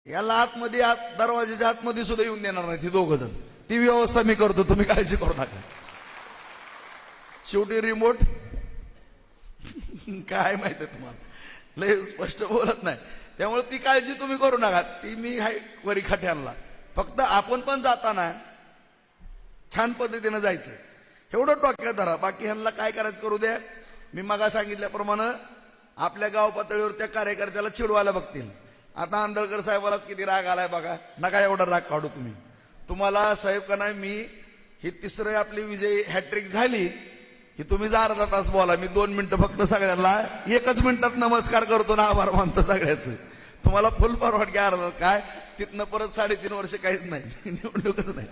याला आतमध्ये दरवाजाच्या आतमध्ये सुद्धा येऊन देणार नाही ती दोघ जण. ती व्यवस्था मी करतो, तुम्ही काळजी करू नका. शेवटी रिमोट काय माहिती तुम्हाला, लय स्पष्ट बोलत नाही, त्यामुळे ती काळजी तुम्ही करू नका. ती मी हाय वरी खट्याला. फक्त आपण पण जाताना छान पद्धतीनं जायचं एवढं डोक्यात धरा. बाकी ह्यांना काय करायचं करू द्या. मी मगा सांगितल्याप्रमाणे आपल्या गाव पातळीवर त्या कार्यकर्त्याला चिडवायला बघतील. आता आंदळकर साहेबालाच किती राग आलाय बघा. नका एवढा राग काढू तुम्ही. तुम्हाला साहेब का नाही, मी ही तिसरी आपली विजय हॅट्रिक झाली की तुम्ही जा अर्धा तास बोला, मी 2 मिनिटं फक्त सगळ्यांना 1च मिनिटात नमस्कार करतो ना आभार मानतो सगळ्याचं. तुम्हाला फुल परवानगी अर्धा काय तिथनं परत 3.5 वर्ष काहीच नाही, निवडणूकच नाही.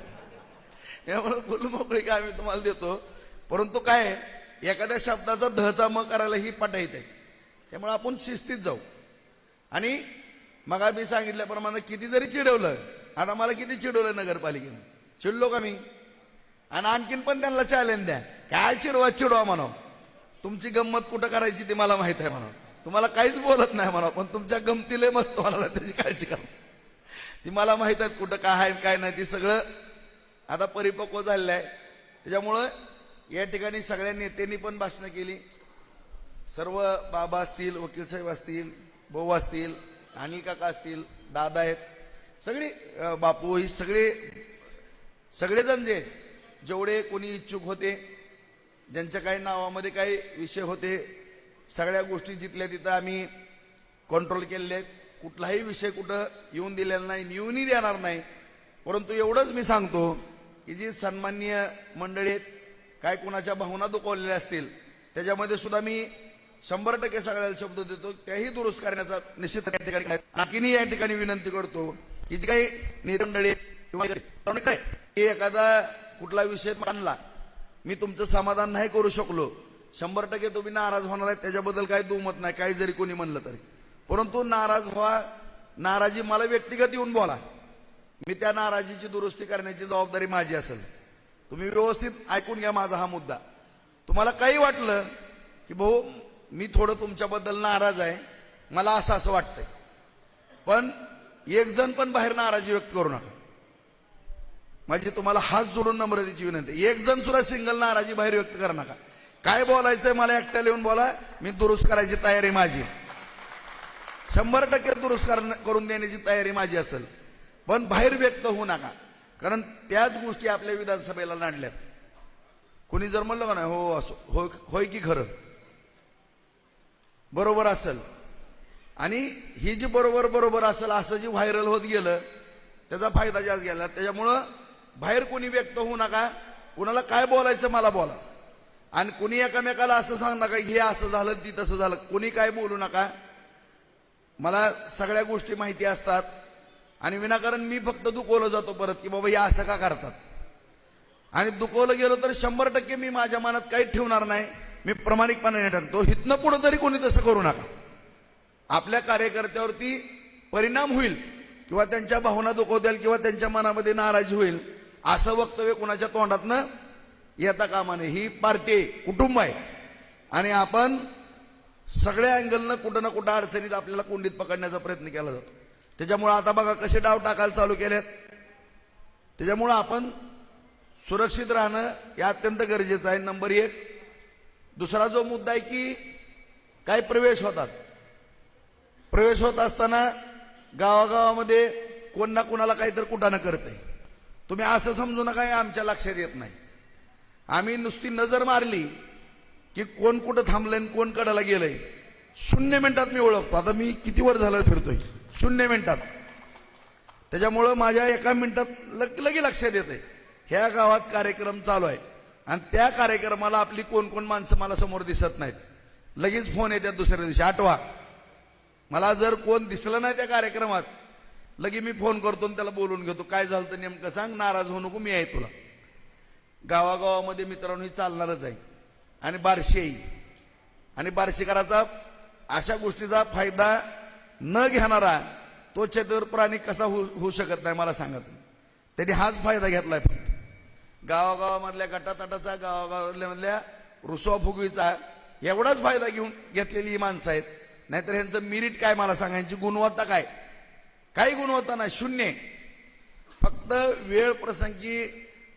त्यामुळे फुल मोकळी काय मी तुम्हाला देतो. परंतु काय एखाद्या शब्दाचा धचा म करायला ही पटा येते. त्यामुळे आपण शिस्तीत जाऊ. आणि मग मी सांगितल्याप्रमाणे किती जरी चिडवलं, आता मला किती चिडवलं नगरपालिकेनं, चिडलो का मी? आणि आणखीन पण त्यांना चॅलेंज द्या, काय चिडवा म्हणा, तुमची गंमत कुठं करायची ती मला माहित आहे म्हणा. तुम्हाला काहीच बोलत नाही म्हणा, पण तुमच्या गमतीले मस्त मला त्याची काळजी करा. ती मला माहित आहे कुठं काय आहे काय नाही. ती सगळं आता परिपक्व झालेलं आहे. त्याच्यामुळं या ठिकाणी सगळ्या नेत्यांनी पण भाषणं केली. सर्व बाबा असतील, वकील साहेब असतील, भाऊ असतील, अनिल काका असतील, दादा आहेत, सगळे बापू, ही सगळेजण जे जेवढे कोणी इच्छुक होते, ज्यांच्या काही नावामध्ये काही विषय होते, सगळ्या गोष्टी जिथल्या तिथं आम्ही कंट्रोल केलेले आहेत. कुठलाही विषय कुठं येऊन दिलेला नाही, येऊनही देणार नाही. परंतु एवढंच मी सांगतो की जी सन्माननीय मंडळी आहेत, काय कुणाच्या भावना दुखवलेल्या असतील, त्याच्यामध्ये सुद्धा मी 100% सगळ्याला शब्द देतो, त्याही दुरुस्त करण्याचा निश्चित या ठिकाणी. आणखीनही या ठिकाणी विनंती करतो की जी काही नेते मंडळी किंवा एखादा कुठला विषय मांडला, मी तुमचं समाधान नाही करू शकलो, 100% तुम्ही नाराज होणार आहे, त्याच्याबद्दल काही दुमत नाही, काही जरी कोणी म्हणलं तरी. परंतु नाराजी मला व्यक्तिगत येऊन बोला, मी त्या नाराजीची दुरुस्ती करण्याची जबाबदारी माझी असेल. तुम्ही व्यवस्थित ऐकून घ्या माझा हा मुद्दा. तुम्हाला काही वाटलं की भाऊ मी थोडं तुमच्याबद्दल नाराज आहे, मला असं वाटतंय, पण एक जण पण बाहेर नाराजी व्यक्त करू नका. माझी तुम्हाला हात जोडून नम्रतेची विनंती, एक जण सुद्धा सिंगल नाराजी बाहेर व्यक्त करू नका. काय बोलायचंय मला एकट्याला येऊन बोला, मी दुरुस्त करायची तयारी माझी, 100% दुरुस्त करून देण्याची तयारी माझी असेल, पण बाहेर व्यक्त होऊ नका. कारण त्याच गोष्टी आपल्या विधानसभेला नाडल्यात. कोणी जर म्हणलं का नाही हो असो होय की खरं बरोबर असेल, आणि ही जी बरोबर असेल असं जी व्हायरल होत गेलं, त्याचा फायदा जास्त गेला. त्याच्यामुळं बाहेर कोणी व्यक्त होऊ नका. कुणाला काय बोलायचं मला बोला, आणि कुणी एकामेकाला असं सांग नका हे असं झालं ती तसं झालं, कुणी काय बोलू नका. मला सगळ्या गोष्टी माहिती असतात, आणि विनाकारण मी फक्त दुखवलं जातो परत की बाबा हे असं का करतात. आणि दुखवलं गेलो तर 100% मी माझ्या मनात काही ठेवणार नाही, मी प्रामाणिकपणाने टाकतो. हितनं पुढे तरी कोणी तसं करू नका. आपल्या कार्यकर्त्यावरती परिणाम होईल किंवा त्यांच्या भावना दुखवतील किंवा त्यांच्या मनामध्ये नाराजी होईल असं वक्तव्य कुणाच्या तोंडातनं येता कामा नये. ही पार्टी आहे, कुटुंब आहे, आणि आपण सगळ्या अँगलनं कुठं ना कुठं अडचणीत आपल्याला कोंडीत पकडण्याचा प्रयत्न केला जातो. त्याच्यामुळे आता बघा कसे डाव टाकायला चालू केलेत. त्याच्यामुळं आपण सुरक्षित राहणं हे अत्यंत गरजेचं आहे, नंबर 1. दुसरा जो मुद्दा आहे की काय प्रवेश होत असताना गावागावामध्ये कोण ना कोणाला काहीतरी कुठानं करतंय. तुम्ही असं समजू नका हे आमच्या लक्षात येत नाही. आम्ही नुसती नजर मारली की कोण कुठं थांबलंय, कोण कडाला गेलंय, 0 मिनिटात मी ओळखतो. आता मी किती वर झालं फिरतोय, 0 मिनिटात. त्याच्यामुळं माझ्या 1 मिनिटात लगे लक्षात येते ह्या गावात कार्यक्रम चालू आहे, आणि त्या कार्यक्रमाला आपली कोण माणसं मला समोर दिसत नाहीत. लगेच फोन येतात दुसऱ्या दिवशी, आठवा. मला जर कोण दिसलं नाही त्या कार्यक्रमात, लगे मी फोन करतो आणि त्याला बोलून घेतो, काय झालं तर नेमकं सांग, नाराज होऊ नको, मी आहे तुला. गावागावामध्ये मित्रांनो ही चालणारच आहे, आणि बार्शी आहे, आणि बार्शीकराचा अशा गोष्टीचा फायदा न घेणारा तो चतुर प्राणी कसा होऊ शकत नाही मला सांगा. त्यांनी हाच फायदा घेतलाय. फक्त गावागावामधल्या गटातटाचा, गावागावामधल्या रुसवा फुगवीचा एवढाच फायदा घेतलेली ही माणसं आहेत. नाहीतर ह्यांचं मिरिट काय मला सांगा, ह्यांची गुणवत्ता काय, काही गुणवत्ता नाही, शून्य आहे. फक्त वेळ प्रसंगी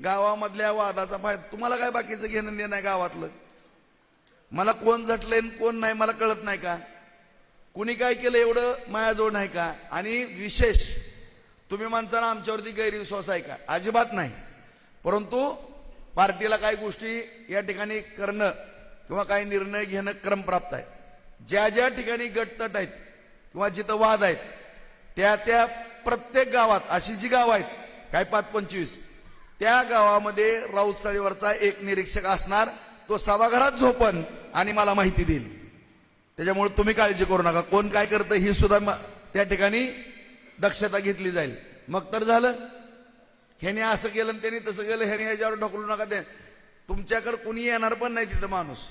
गावामधल्या वादाचा फायदा. तुम्हाला काय बाकीचं घेणं देणं नाही गावातलं? मला कोण झटलंय कोण नाही मला कळत नाही का? कुणी काय केलं एवढं माझ्याजवळ नाही का? आणि विशेष तुम्ही माणसांना आमच्यावरती गैरविश्वास आहे का? अजिबात नाही. परंतु पार्टीला काही गोष्टी या ठिकाणी करणं किंवा काही निर्णय घेणं क्रमप्राप्त आहे. ज्या ज्या ठिकाणी गटतट आहेत किंवा जिथं वाद आहेत त्या त्या प्रत्येक गावात अशी जी गाव आहेत काय 5-25 त्या गावामध्ये राऊत चाळीवरचा एक निरीक्षक असणार. तो सभागृहात झोपन आणि मला माहिती देईल. त्याच्यामुळे तुम्ही काळजी करू नका. कोण काय करतं ही सुद्धा त्या ठिकाणी दक्षता घेतली जाईल. मग तर झालं. ह्याने असं केलं त्यांनी तसं केलं, ह्याने ह्याच्यावर ढकलू नका. ते तुमच्याकडे कुणी येणार पण नाही तिथं. माणूस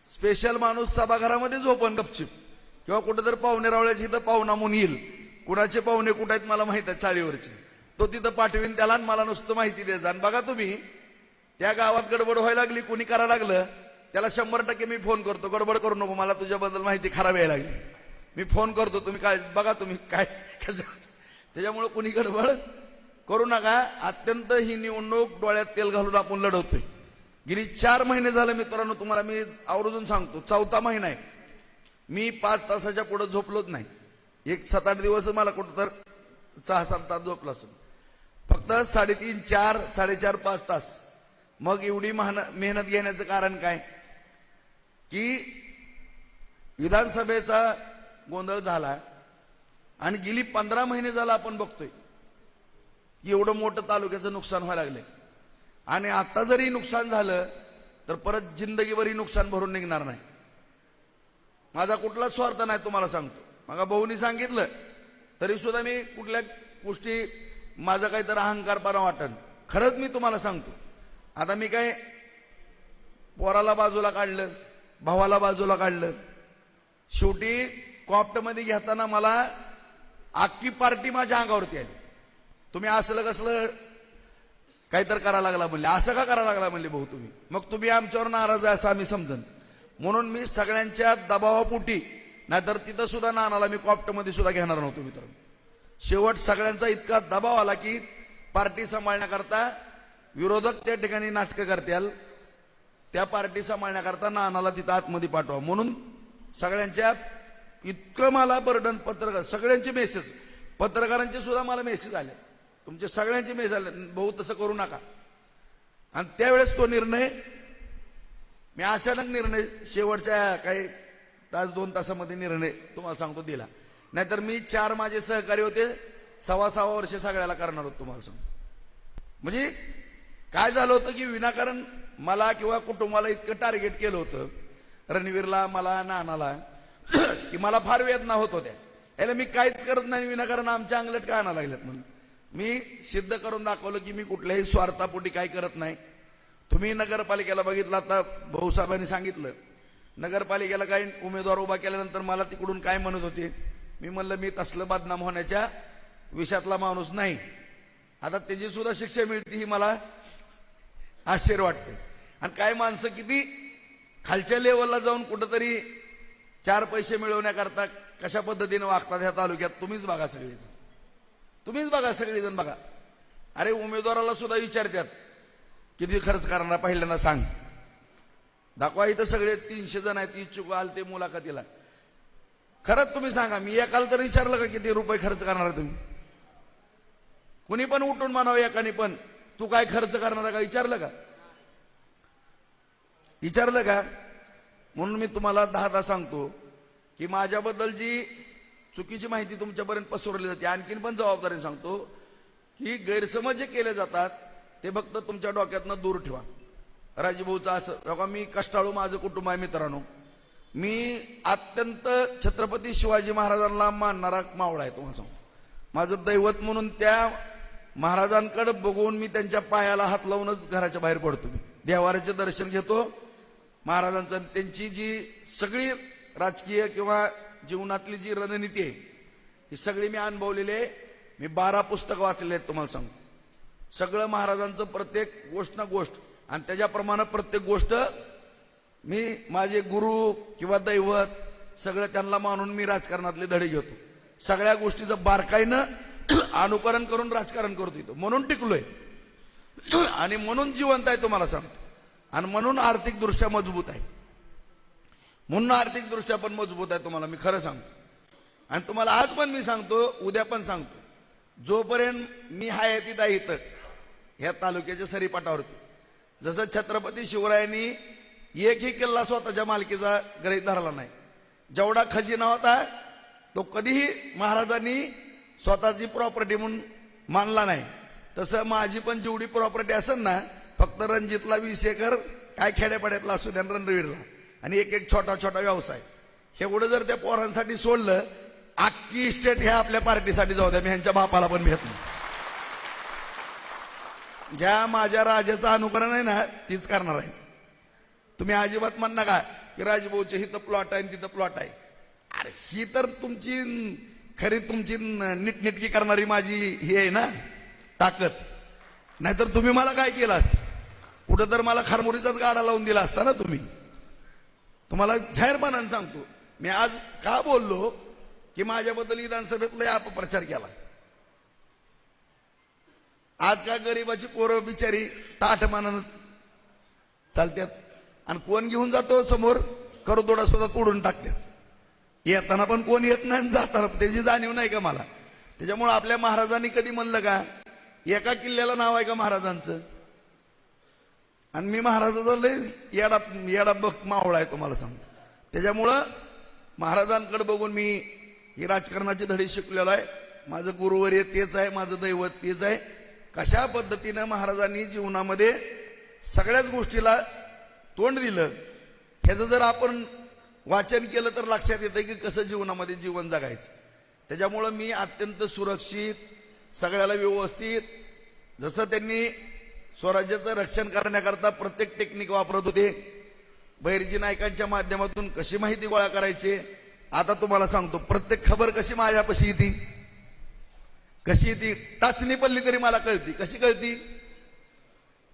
स्पेशल माणूस सभागृहामध्ये झोपन गपचिप किंवा कुठं तर पाहुणे रावळ्याची इथं पाहुणा म्हणून येईल. कुणाचे पाहुणे कुठे आहेत मला माहित आहे चाळीवरचे. तो तिथं पाठवीन त्याला आणि मला नुसतं माहिती द्यायचं. आणि बघा तुम्ही त्या गावात गडबड व्हायला लागली कुणी करायला लागलं त्याला 100% मी फोन करतो. गडबड करू नको, मला तुझ्याबद्दल माहिती खराब यायला लागली. मी फोन करतो, तुम्ही काय बघा तुम्ही काय. त्याच्यामुळे कुणी गडबड करू नका. अत्यंत ही निवडणूक डोळ्यात तेल घालून आपण लढवतोय. गेली 4 महिने झाले मित्रांनो, तुम्हाला मी आवर्जून सांगतो, 4था महिना आहे. मी 5 तासाच्या पुढे झोपलोच नाही. एक 7-8 दिवस मला कुठं तर 6-7 तास झोपलो असेल. फक्त 3.5, 4, 4.5, 5 तास. मग एवढी मेहनत घेण्याचं कारण काय की विधानसभेचा गोंधळ झाला आणि गेली 15 महिने झाला आपण बघतोय की एवढं मोठं तालुक्याचं नुकसान व्हायला लागलंय. आणि आता जरी नुकसान झालं तर परत जिंदगीभरही नुकसान भरून निघणार नाही. माझा कुठलाच स्वार्थ नाही तुम्हाला सांगतो. मग भाऊनी सांगितलं तरी सुद्धा मी कुठल्या गोष्टी माझा काहीतरी अहंकारपणा वाटन. खरंच मी तुम्हाला सांगतो. आता मी काय पोराला बाजूला काढलं, भावाला बाजूला काढलं. शेवटी कॉप्टमध्ये घेताना मला अख्खी पार्टी माझ्या अंगावरती आली. तुम्ही असलं कसलं काहीतरी करायला लागला म्हणले. असं का करायला लागला म्हणले भाऊ तुम्ही? मग तुम्ही आमच्यावर नाराज आहे असं आम्ही समजन. म्हणून मी सगळ्यांच्या दबावापोटी, नाहीतर तिथं सुद्धा नानाला मी कॉप्टमध्ये सुद्धा घेणार नव्हतो मित्रांनो. शेवट सगळ्यांचा इतका दबाव आला की पार्टी सांभाळण्याकरता विरोधक त्या ठिकाणी नाटकं करतील, त्या पार्टी सांभाळण्याकरता नानाला तिथं आतमध्ये पाठवा. म्हणून सगळ्यांच्या इतकं मला बर्डन, पत्रकार सगळ्यांचे मेसेज, पत्रकारांचे सुद्धा मला मेसेज आले, तुमचे सगळ्यांचे मेसेज आले, भाऊ तसं करू नका. आणि त्यावेळेस तो निर्णय मी अचानक निर्णय शेवटच्या काही 1-2 तासामध्ये निर्णय तुम्हाला सांगतो दिला. नाहीतर मी 4 माझे सहकारी होते, 6.25 वर्ष सगळ्याला करणार होतो तुम्हाला सांगतो. म्हणजे काय झालं होतं की विनाकारण मला किंवा कुटुंबाला इतकं टार्गेट केलं होतं, रणवीरला, मला, नानाला, की मला फार वेदना होत होत्या. याला मी काहीच करत नाही, विनाकारण आमच्या अंगलट का आणायला लागल्यात म्हणून मी सिद्ध करून दाखवलं की मी कुठल्याही स्वार्थापोटी काय करत नाही. तुम्ही नगरपालिकेला बघितलं, आता भाऊसाहेबांनी सांगितलं नगरपालिकेला काही उमेदवार उभा केल्यानंतर मला तिकडून काय म्हणत होते. मी म्हणलं मी तसलं बदनाम होण्याच्या विषयातला माणूस नाही. आता त्याची सुद्धा शिक्षा मिळते ही मला आश्चर्य वाटते. आणि काय माणसं किती खालच्या लेवलला जाऊन कुठंतरी 4 पैसे मिळवण्याकरता कशा पद्धतीने वागतात ह्या तालुक्यात. तुम्हीच बघा सगळेजण, तुम्हीच बघा सगळेजण बघा. अरे उमेदवाराला सुद्धा विचारतात किती खर्च करणार पहिल्यांदा सांग, दाखवा. इथं सगळे 300 जण आहेत इच्छुक आलते मुलाखतीला. खरंच तुम्ही सांगा, मी एकाला तर विचारलं का किती रुपये खर्च करणार आहे तुम्ही? कुणी पण उठून म्हणावं एकाने पण, तू काय खर्च करणार का विचारलं का? विचारलं का? म्हणून मी तुम्हाला 10दा सांगतो की माझ्याबद्दल जी चुकीची माहिती तुमच्यापर्यंत पसरवली जाते, आणखीन पण जबाबदारीने सांगतो की गैरसमज जे केले जातात ते फक्त तुमच्या डोक्यातनं दूर ठेवा. राजीभाऊचं असं बघा, मी कष्टाळू माझं कुटुंब आहे मित्रांनो. मी अत्यंत छत्रपती शिवाजी महाराजांना मानणारा मावळा आहे. तुम्हाला सांगतो, माझं दैवत म्हणून त्या महाराजांकडे बघून मी त्यांच्या पायाला हात लावूनच घराच्या बाहेर पडतो. मी देवाऱ्याचे दर्शन घेतो महाराजांचं. त्यांची जी सगळी राजकीय किंवा जीवनातली जी रणनीती आहे ही सगळी मी अनुभवलेली आहे. मी 12 पुस्तकं वाचलेली आहेत तुम्हाला सांगतो. सगळं महाराजांचं प्रत्येक गोष्ट ना गोष्ट, आणि त्याच्याप्रमाणे प्रत्येक गोष्ट मी माझे गुरु किंवा दैवत सगळं त्यांना मानून मी राजकारणातले धडे घेतो. सगळ्या गोष्टीचं बारकाईनं अनुकरण करून राजकारण करतो इथं, म्हणून टिकलोय आणि म्हणून जिवंत आहे तुम्हाला सांगतो, आणि म्हणून आर्थिक दृष्ट्या मजबूत आहे, म्हणून आर्थिक दृष्ट्या पण मजबूत आहे तुम्हाला मी खरं सांगतो. आणि तुम्हाला आज पण मी सांगतो, उद्या पण सांगतो, जोपर्यंत मी हाय तिथं आहे इथं ह्या तालुक्याच्या सरीपाटावरती, जसं छत्रपती शिवरायांनी एकही किल्ला स्वतःच्या मालकीचा गृहीत धरला नाही, जेवढा खजिना होता तो कधीही महाराजांनी स्वतःची प्रॉपर्टी म्हणून मानला नाही, तसं माझी पण जेवढी प्रॉपर्टी असेल ना, फक्त रणजितला 20 एकर काय खेड्यापाड्यातला असू द्या, रणवीरला, आणि एक एक छोटा छोटा व्यवसाय, एवढं जर त्या पोरांसाठी सोडलं, अख्खी इस्टेट ह्या आपल्या पार्टीसाठी जाऊ द्या, मी ह्यांच्या बापाला पण भेटलो. ज्या माझ्या राजाचं अनुकरण आहे ना तीच करणार आहे. तुम्ही अजिबात म्हण नका की राजभाऊचे हिथं प्लॉट आहे तिथं प्लॉट आहे. अरे ही तर तुमची खरी तुमची नीटनेटकी करणारी माझी ही आहे ना ताकद. नाहीतर तुम्ही मला काय केलं असतं, कुठं तर मला खारमुरीचाच गाडा लावून दिला असता ना तुम्ही. तुम्हाला जाहीरपणाने सांगतो, मी आज का बोललो की माझ्याबद्दल विधानसभेत लय अपप्रचार केला. आज का गरीबाची पोरं बिचारी ताठमानानं चालतात आणि कोण घेऊन जातो समोर करदोडा सुद्धा तोडून टाकतात. येताना पण कोण येत नाही, जाताना त्याची जाणीव नाही का मला. त्याच्यामुळे आपल्या महाराजांनी कधी म्हणलं का एका किल्ल्याला नाव आहे का महाराजांचं, आणि मी महाराजाचा लय येडा मावळा आहे तुम्हाला सांगतो. त्याच्यामुळं महाराजांकडे बघून मी ही राजकारणाची धडी शिकलेलो आहे. माझं गुरुवर्य तेच आहे, माझं दैवत तेच आहे. कशा पद्धतीनं महाराजांनी जीवनामध्ये सगळ्याच गोष्टीला तोंड दिलं, ह्याचं जर आपण वाचन केलं तर लक्षात येतं की कसं जीवनामध्ये जीवन जगायचं. त्याच्यामुळं मी अत्यंत सुरक्षित, सगळ्याला व्यवस्थित, जसं त्यांनी स्वराज्याचं रक्षण करण्याकरता प्रत्येक टेक्निक वापरत होते, बहिर्जी नायकांच्या माध्यमातून कशी माहिती गोळा करायची. आता तुम्हाला सांगतो, प्रत्येक खबर कशी माझ्यापाशी येते, कशी येते, टाचणी पडली तरी मला कळती. कशी कळती,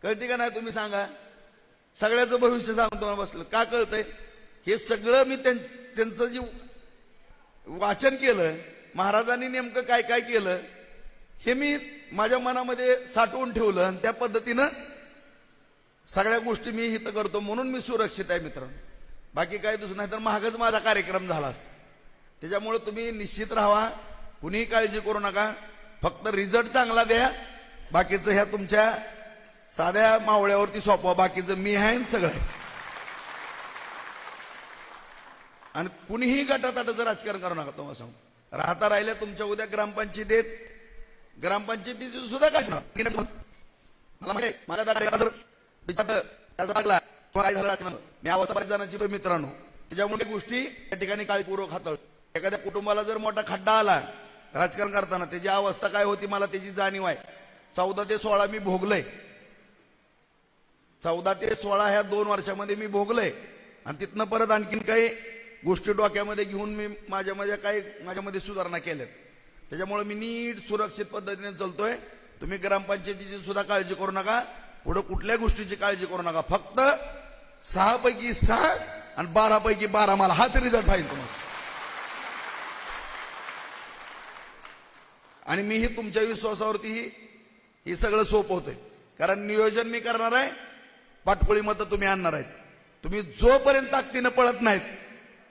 कळती का नाही तुम्ही सांगा. सगळ्याचं भविष्य सांगतो मला बसलं का कळतंय, हे सगळं मी त्यांचं जे वाचन केलं, महाराजांनी नेमकं काय काय केलं हे मी माझ्या मनामध्ये साठवून ठेवलं, आणि त्या पद्धतीनं सगळ्या गोष्टी मी इथं करतो. म्हणून मी सुरक्षित आहे मित्रांनो. बाकी काय दुसरं नाही तर महागच माझा कार्यक्रम झाला असता. त्याच्यामुळे तुम्ही निश्चित राहा, कुणीही काळजी करू नका, फक्त रिझल्ट चांगला द्या. बाकीचं ह्या तुमच्या साध्या मावळ्यावरती सोपवा, बाकीचं मी आहे सगळं आहे. आणि कुणीही गटाताटाचं राजकारण करू नका. तुम्हाला सांगतो, राहता राहिल्या तुमच्या उद्या ग्रामपंचायतीत, ग्रामपंचायतीची सुद्धा काय मला माहिती माझ्या त्याचा लागला काय झालं मी अवस्था बऱ्याच जणांची मित्रांनो. त्याच्यामुळे गोष्टी त्या ठिकाणी काळजीपूर्वक हाताळ. एखाद्या कुटुंबाला जर मोठा खड्डा आला राजकारण करताना, त्याची अवस्था काय होती मला त्याची जाणीव आहे. 14 ते 16 मी भोगलंय, 14 ते 16 ह्या 2 वर्षामध्ये मी भोगलंय. आणि तिथनं परत आणखीन काही गोष्टी डोक्यामध्ये घेऊन मी माझ्यामध्ये सुधारणा केल्यात. त्याच्यामुळे मी नीट सुरक्षित पद्धतीने चालतोय. तुम्ही ग्रामपंचायतीची सुद्धा काळजी करू नका, पुढे कुठल्या गोष्टीची काळजी करू नका. फक्त 6 पैकी 6 आणि 12 पैकी 12 मला हाच रिझल्ट पाहिजे तुम्हाला. आणि मीही तुमच्या विश्वासावरती ही सगळं सोपवतोय, कारण नियोजन मी करणार आहे, पाटकोळी मतं तुम्ही आणणार आहेत. तुम्ही जोपर्यंत ताकदीनं पळत नाहीत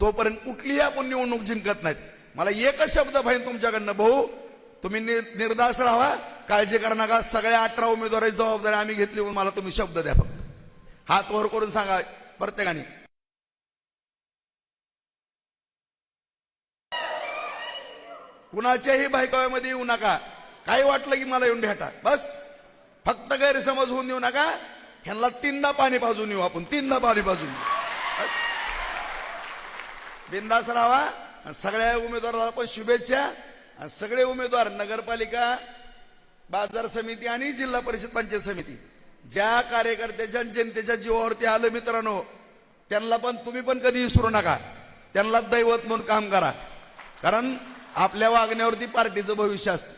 तोपर्यंत कुठलीही आपण निवडणूक जिंकत नाहीत. मला एकच शब्द पाहिजे तुमच्याकडनं, भाऊ तुम्ही निर्धास्त राहा, काळजी करा नका. सगळ्या 18 उमेदवारांची जबाबदारी आम्ही घेतली, म्हणून मला तुम्ही शब्द द्या. फक्त हात वर करून सांगा प्रत्येकाने, कुणाच्याही बायकाव्यामध्ये येऊ नका. काही वाटलं की मला येऊन भेटा, बस. फक्त गैरसमज होऊन येऊ नका. ह्यांना 3दा पाणी पाजून येऊ आपण, 3दा पाणी पाजून बस. बिंदास राहा. सगळ्या उमेदवाराला पण शुभेच्छा. सगळे उमेदवार नगरपालिका, बाजार समिती आणि जिल्हा परिषद पंचायत समिती, ज्या कार्यकर्त्याच्या जनतेच्या जीवावरती आलं मित्रांनो, त्यांना पण तुम्ही पण कधी विसरू नका. त्यांना दैवत म्हणून काम करा, कारण आपल्या वागण्यावरती पार्टीचं भविष्य असतं.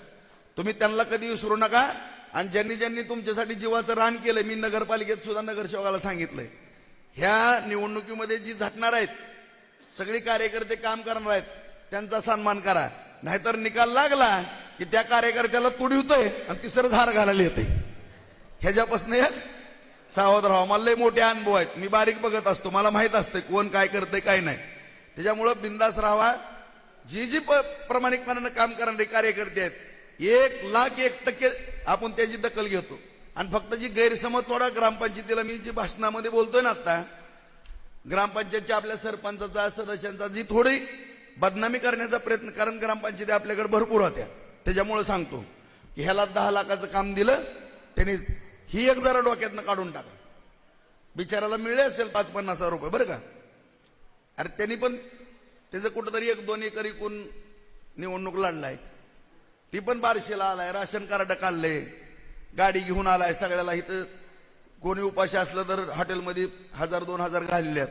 तुम्ही त्यांना कधी विसरू नका. आणि ज्यांनी ज्यांनी तुमच्यासाठी जीवाचं रान केलं, मी नगरपालिकेत सुद्धा नगरसेवकाला सांगितलंय, ह्या निवडणुकीमध्ये जी झटणार आहेत सगळे कार्यकर्ते काम करणार आहेत, त्यांचा सन्मान करा. नाहीतर निकाल लागला की त्या कार्यकर्त्याला तुडवतोय आणि तिसरं झार घालायला येते. ह्याच्यापासून सावध राहा. मला लय मोठे अनुभव आहेत, मी बारीक बघत असतो, मला माहित असतं कोण काय करतंय काय नाही. त्याच्यामुळं बिंदास राहावा. जी प्रामाणिकपणानं काम करणारे कार्यकर्ते आहेत 1,01% आपण त्याची दखल घेतो. आणि फक्त जी गैरसमज थोडा ग्रामपंचायतीला मी जी भाषणामध्ये बोलतोय ना आता, ग्रामपंचायतच्या आपल्या सरपंचाचा सदस्यांचा जी थोडी बदनामी करण्याचा प्रयत्न, कारण ग्रामपंचायती आपल्याकडे भरपूर होत्या, त्याच्यामुळे सांगतो की ह्याला 10 लाखाचं काम दिलं त्यांनी, ही एक जरा डोक्यातनं काढून टाका. बिचाराला मिळले असतील 5-50 रुपये बरं का. अरे त्यांनी पण त्याचं कुठंतरी 1-2 एकर इकून निवडणूक लढलाय, ती पण बारशीला आलाय, राशन कार्ड काढलंय, गाडी घेऊन आलाय, सगळ्याला इथं कोणी उपाशी असलं तर हॉटेलमध्ये 1000-2000 घालल्यात.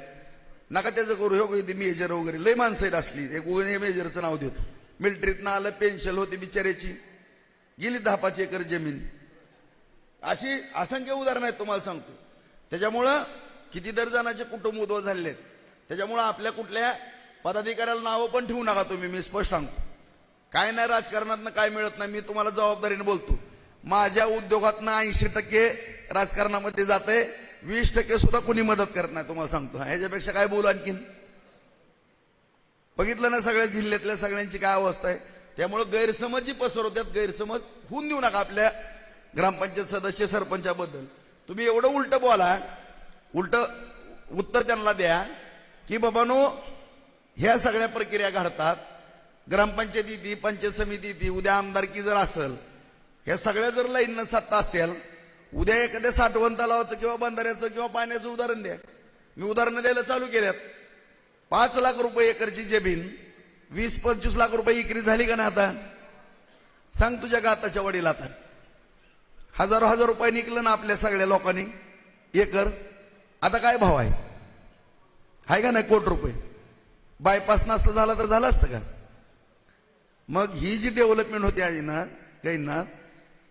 नका त्याचं करू. हे मेजर वगैरे लय माणसं आहेत असली, एक मेजरचं नाव देतो. मिलिटरीतनं आलं, पेन्शन होती बिचाऱ्याची, गेली 10-5 एकर जमीन. अशी असंख्य उदाहरणं आहेत तुम्हाला सांगतो. त्याच्यामुळं कितीतरी जणांचे कुटुंब उद्ध्वस्त झालेले आहेत. त्याच्यामुळं आपल्या कुठल्या पदाधिकाऱ्याला नावं पण ठेवू नका तुम्ही. मी स्पष्ट सांगतो, काय नाही राजकारणातनं काय मिळत नाही. मी तुम्हाला जबाबदारीने बोलतो. माझ्या उद्योगातनं 80% राजकारणामध्ये जाते, 20% सुद्धा कोणी मदत करत नाही, तुम्हाला सांगतो. ह्याच्यापेक्षा काय बोलू आणखीन. बघितलं ना सगळ्या जिल्ह्यातल्या सगळ्यांची काय अवस्था आहे. त्यामुळं गैरसमज जी पसरवतात, गैरसमज होऊन देऊ नका आपल्या ग्रामपंचायत सदस्य सरपंचाबद्दल. तुम्ही एवढं उलट बोला, उलट उत्तर त्यांना द्या की बाबानो ह्या सगळ्या प्रक्रिया घडतात. ग्रामपंचायती ती, पंचायत समिती ती, उद्या आमदारकी जर असेल, ह्या सगळ्या जर लाईननं सत्ता असतील, उद्या एखाद्या साठवण तलावाचं किंवा बंधाऱ्याचं किंवा पाण्याचं उदाहरण द्या. मी उदाहरणं द्यायला चालू केल्यात. 5 लाख रुपये एकरची जमीन 20-25 लाख रुपये विक्री झाली का ना आता. सांग तुझ्या गाताच्या वडील, आता हजार रुपये निघलं ना आपल्या सगळ्या लोकांनी एकर. आता काय भाव आहे का नाही? ₹1 कोटी. बायपास नसतं झालं तर झालं असतं का? मग ही जी डेव्हलपमेंट होती आहे ना काही,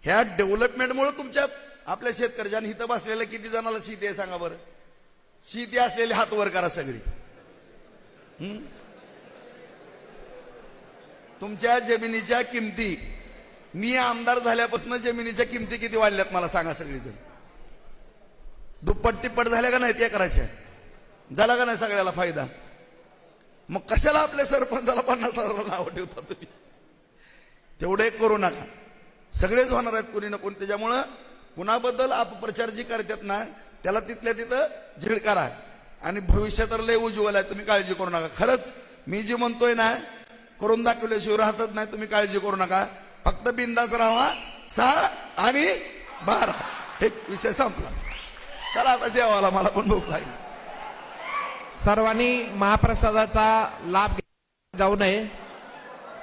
ह्या डेव्हलपमेंटमुळे तुमच्या आपल्या शेतकऱ्याच्या इथं बसलेल्या किती जणाला शेती आहे सांगा बरं. शेती असलेले हात वर करा सगळी. तुमच्या जमिनीच्या किमती, मी आमदार झाल्यापासून जमिनीच्या किमती किती वाढल्यात मला सांगा सगळीजण. दुप्पट तिप्पट झाल्या का नाही एकराच्या? झाला का नाही सगळ्याला फायदा? मग कशाला आपल्या सरपंचाला 50,000 नावं ठेवता तुम्ही? तेवढे करू नका. सगळेच होणार आहेत कोणी ना कोणी. त्याच्यामुळं कुणाबद्दल अपप्रचार जी करतात ना, त्याला तिथल्या तिथं झीड करा. आणि भविष्य तर लय उज्ज्वल आहे, तुम्ही काळजी करू नका. खरंच मी जे म्हणतोय ना, करून दाखवल्याशिवाय राहतच नाही. तुम्ही काळजी करू नका, फक्त बिंदास राहा. 6 आणि 12 हे विषय संपला. चला आता जेवायला, मला पण भूक लागली. सर्वांनी महाप्रसादाचा लाभ जाऊ नये.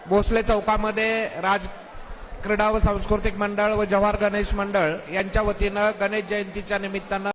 भोसले चौकामध्ये राज क्रीडा व सांस्कृतिक मंडळ व जव्हार गणेश मंडळ यांच्या वतीनं गणेश जयंतीच्या निमित्तानं